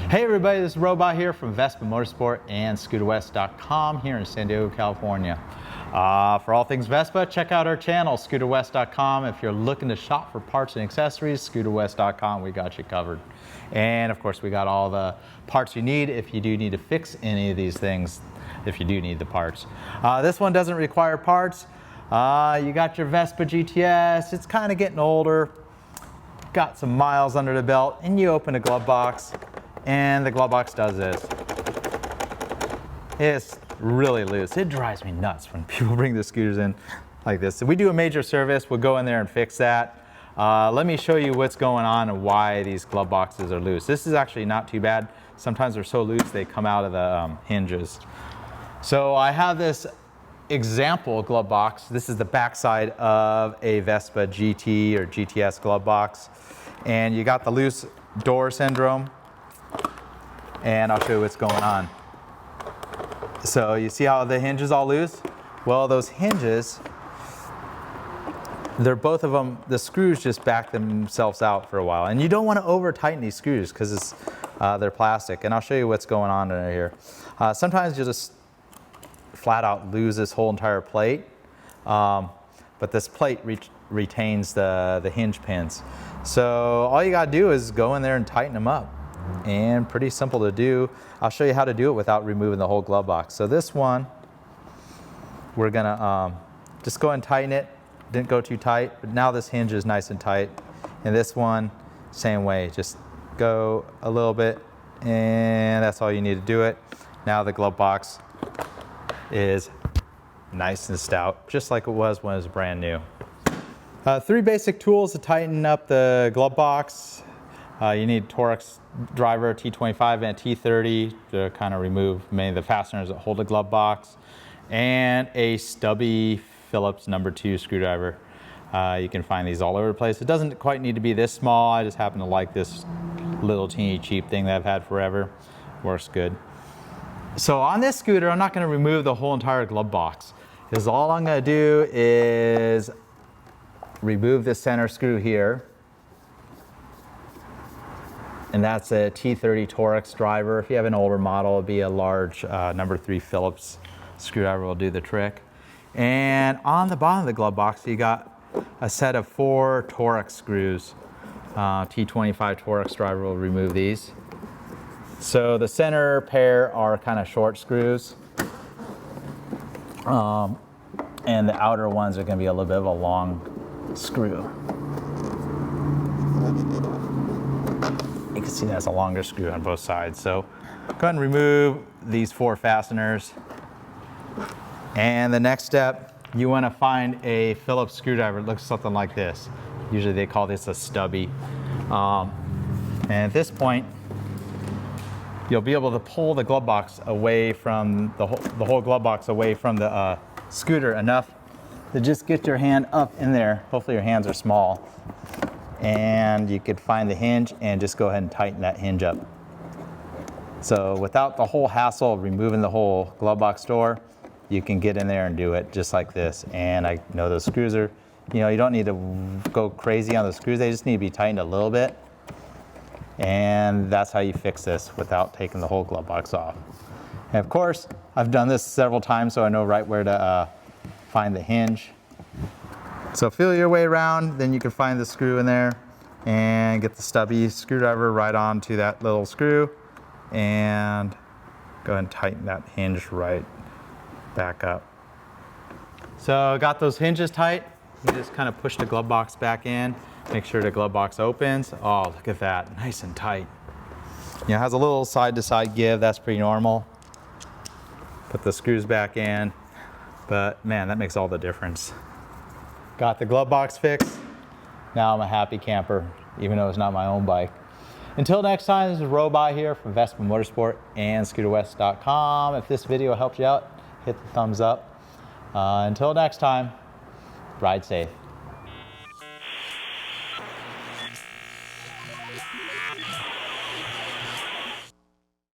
Hey everybody, this is Robot here from Vespa Motorsport and ScooterWest.com here in San Diego, California. For all things Vespa, check out our channel, ScooterWest.com. If you're looking to shop for parts and accessories, ScooterWest.com, we got you covered. And of course, we got all the parts you need if you do need to fix any of these things, if you do need the parts. This one doesn't require parts. You got your Vespa GTS, it's kind of getting older, got some miles under the belt, and you open a glove box. And the glove box does this. It's really loose. It drives me nuts when people bring the scooters in like this. If we do a major service, we'll go in there and fix that. Let me show you what's going on and why these glove boxes are loose. This is actually not too bad. Sometimes they're so loose they come out of the hinges. So I have this example glove box. This is the backside of a Vespa GT or GTS glove box. And you got the loose door syndrome. And I'll show you what's going on. So you see how the hinge is all loose? Well, those hinges, they're both of them, the screws just back themselves out for a while. And you don't want to over tighten these screws because they're plastic. And I'll show you what's going on in here. Sometimes you'll just flat out lose this whole entire plate. But this plate retains the hinge pins. So all you got to do is go in there and tighten them up. And pretty simple to do. I'll show you how to do it without removing the whole glove box. So this one, we're gonna just go and tighten it. Didn't go too tight, but now this hinge is nice and tight. And this one, same way, just go a little bit, and that's all you need to do it. Now the glove box is nice and stout, just like it was when it was brand new. 3 basic tools to tighten up the glove box. You need Torx driver, a T25 and a T30 to kind of remove many of the fasteners that hold the glove box, and a stubby Phillips #2 screwdriver. You can find these all over the place. It doesn't quite need to be this small. I just happen to like this little teeny cheap thing that I've had forever. Works good. So on this scooter, I'm not going to remove the whole entire glove box. Because all I'm going to do is remove the center screw here. And that's a T30 Torx driver. If you have an older model, it'd be a large #3 Phillips screwdriver will do the trick. And on the bottom of the glove box, you got a set of 4 Torx screws. T25 Torx driver will remove these. So the center pair are kind of short screws. And the outer ones are gonna be a little bit of a long screw. You can see that's a longer screw on both sides. So go ahead and remove these 4 fasteners. And the next step, you want to find a Phillips screwdriver. It looks something like this. Usually they call this a stubby. And at this point, you'll be able to pull the glove box away from the whole glove box away from the scooter enough to just get your hand up in there. Hopefully your hands are small. And you could find the hinge and just go ahead and tighten that hinge up. So without the whole hassle of removing the whole glove box door, you can get in there and do it just like this. And I know those screws are, you don't need to go crazy on the screws. They just need to be tightened a little bit. And that's how you fix this without taking the whole glove box off. And of course, I've done this several times, so I know right where to find the hinge. So feel your way around, then you can find the screw in there and get the stubby screwdriver right onto that little screw and go ahead and tighten that hinge right back up. So got those hinges tight. You just kind of push the glove box back in, make sure the glove box opens. Oh, look at that, nice and tight. It has a little side to side give, that's pretty normal. Put the screws back in, but man, that makes all the difference. Got the glove box fixed. Now I'm a happy camper, even though it's not my own bike. Until next time, this is Robot here from Vespa Motorsport and ScooterWest.com. If this video helped you out, hit the thumbs up. Until next time, ride safe.